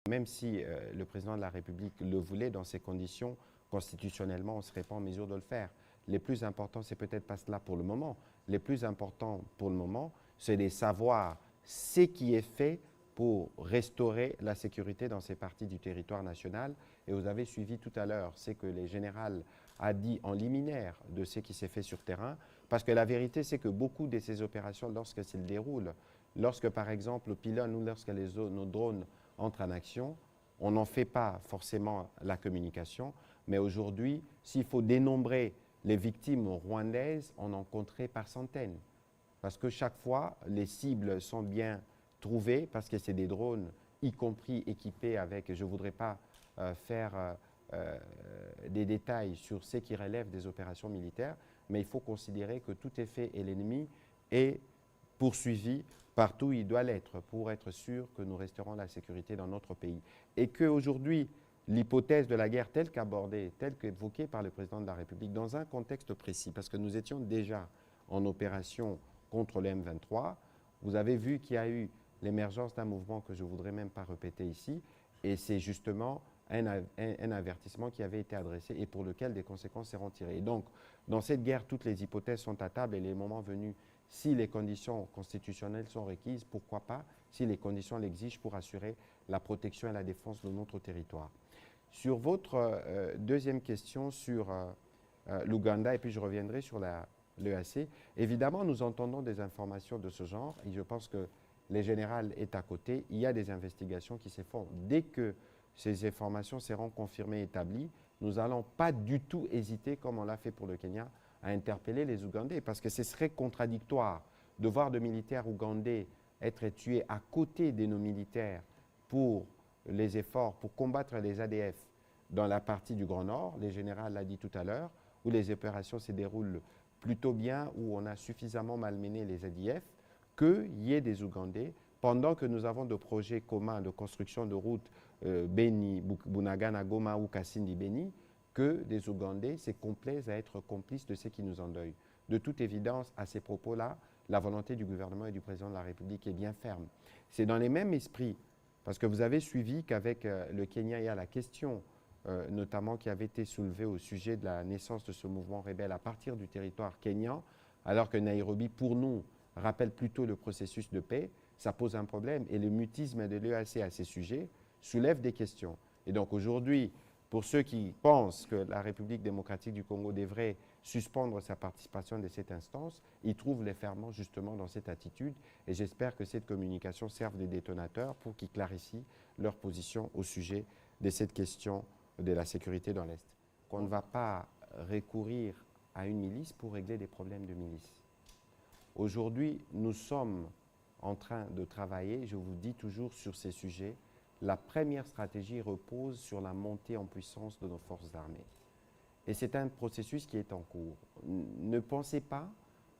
Même si le président de la République le voulait dans ces conditions, constitutionnellement, on ne serait pas en mesure de le faire. Les plus importants, c'est peut-être pas cela pour le moment. Les plus importants pour le moment, c'est de savoir ce qui est fait pour restaurer la sécurité dans ces parties du territoire national. Et vous avez suivi tout à l'heure ce que le général a dit en liminaire de ce qui s'est fait sur terrain. Parce que la vérité, c'est que beaucoup de ces opérations, lorsqu'elles se déroulent, lorsque par exemple le pylône ou lorsque nos drones entrent en action, on n'en fait pas forcément la communication. Mais aujourd'hui, s'il faut dénombrer les victimes rwandaises, on en compterait par centaines. Parce que chaque fois, les cibles sont bien trouvées, parce que c'est des drones, y compris équipés avec, je ne voudrais pas faire des détails sur ce qui relève des opérations militaires, mais il faut considérer que tout est fait et l'ennemi est poursuivi partout où il doit l'être pour être sûr que nous resterons la sécurité dans notre pays. Et qu'aujourd'hui, l'hypothèse de la guerre telle qu'abordée, telle qu'évoquée par le président de la République, dans un contexte précis, parce que nous étions déjà en opération contre le M23, vous avez vu qu'il y a eu l'émergence d'un mouvement que je ne voudrais même pas répéter ici, et c'est justement un avertissement qui avait été adressé et pour lequel des conséquences seront tirées. Et donc, dans cette guerre, toutes les hypothèses sont à table et les moments venus, si les conditions constitutionnelles sont requises, pourquoi pas, si les conditions l'exigent pour assurer la protection et la défense de notre territoire. Sur votre deuxième question sur l'Ouganda, et puis je reviendrai sur l'EAC, évidemment, nous entendons des informations de ce genre, et je pense que le général est à côté. Il y a des investigations qui se font. Dès que ces informations seront confirmées et établies, nous n'allons pas du tout hésiter, comme on l'a fait pour le Kenya, à interpeller les Ougandais, parce que ce serait contradictoire de voir de militaires ougandais être tués à côté de nos militaires pour les efforts, pour combattre les ADF dans la partie du Grand Nord, le général l'a dit tout à l'heure, où les opérations se déroulent plutôt bien, où on a suffisamment malmené les ADF, qu'il y ait des Ougandais, pendant que nous avons des projets communs de construction de routes Beni, Bunagana, Goma ou Kassindi, Beni, que des Ougandais se complaisent à être complices de ce qui nous endeuille. De toute évidence, à ces propos-là, la volonté du gouvernement et du président de la République est bien ferme. C'est dans les mêmes esprits, parce que vous avez suivi qu'avec le Kenya, il y a la question notamment qui avait été soulevée au sujet de la naissance de ce mouvement rebelle à partir du territoire kenyan, alors que Nairobi, pour nous, rappelle plutôt le processus de paix, ça pose un problème. Et le mutisme de l'EAC à ces sujets soulève des questions. Et donc aujourd'hui, pour ceux qui pensent que la République démocratique du Congo devrait suspendre sa participation de cette instance, ils trouvent les ferments justement dans cette attitude. Et j'espère que cette communication serve de détonateur pour qu'ils clarifient leur position au sujet de cette question de la sécurité dans l'Est. Qu'on ne va pas recourir à une milice pour régler des problèmes de milice. Aujourd'hui, nous sommes en train de travailler, je vous dis toujours sur ces sujets, la première stratégie repose sur la montée en puissance de nos forces armées. Et c'est un processus qui est en cours. Ne pensez pas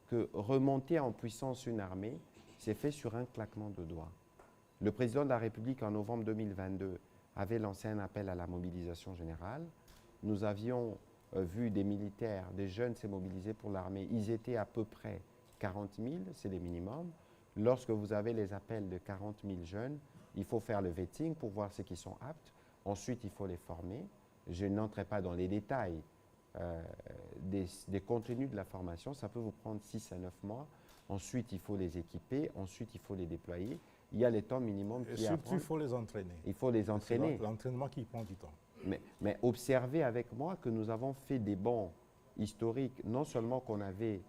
que remonter en puissance une armée, c'est fait sur un claquement de doigts. Le président de la République, en novembre 2022, avait lancé un appel à la mobilisation générale. Nous avions vu des militaires, des jeunes se mobiliser pour l'armée. Ils étaient à peu près 40 000, c'est le minimum. Lorsque vous avez les appels de 40 000 jeunes, il faut faire le vetting pour voir ceux qui sont aptes. Ensuite, il faut les former. Je n'entrerai pas dans les détails des contenus de la formation. Ça peut vous prendre 6 à 9 mois. Ensuite, il faut les équiper. Ensuite, il faut les déployer. Il y a les temps minimums qui Et surtout, il faut les entraîner. Il faut les entraîner. C'est l'entraînement qui prend du temps. Mais observez avec moi que nous avons fait des bons historiques, non seulement qu'on avait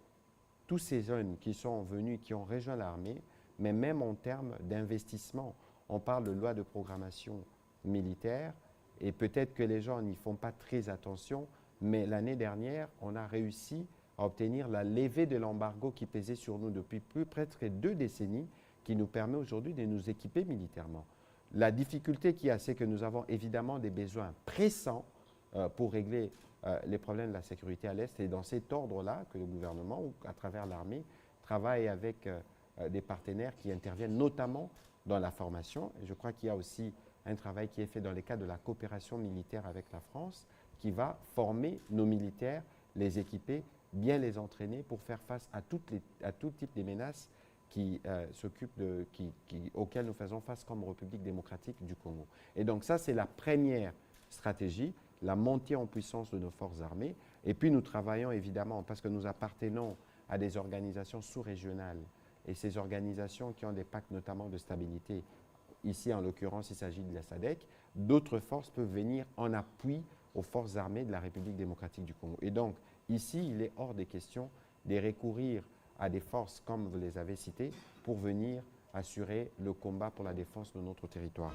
tous ces jeunes qui sont venus, qui ont rejoint l'armée, mais même en termes d'investissement. On parle de loi de programmation militaire et peut-être que les gens n'y font pas très attention, mais l'année dernière, on a réussi à obtenir la levée de l'embargo qui pesait sur nous depuis presque 2 décennies, qui nous permet aujourd'hui de nous équiper militairement. La difficulté qu'il y a, c'est que nous avons évidemment des besoins pressants pour régler les problèmes de la sécurité à l'Est. Et dans cet ordre-là, que le gouvernement, ou à travers l'armée, travaille avec des partenaires qui interviennent notamment dans la formation. Et je crois qu'il y a aussi un travail qui est fait dans le cadre de la coopération militaire avec la France, qui va former nos militaires, les équiper, bien les entraîner pour faire face à tout type de menaces auxquels nous faisons face comme République démocratique du Congo. Et donc ça, c'est la première stratégie, la montée en puissance de nos forces armées. Et puis nous travaillons évidemment, parce que nous appartenons à des organisations sous-régionales, et ces organisations qui ont des pactes notamment de stabilité, ici en l'occurrence il s'agit de la SADC, d'autres forces peuvent venir en appui aux forces armées de la République démocratique du Congo. Et donc ici, il est hors des questions de recourir à des forces comme vous les avez citées pour venir assurer le combat pour la défense de notre territoire.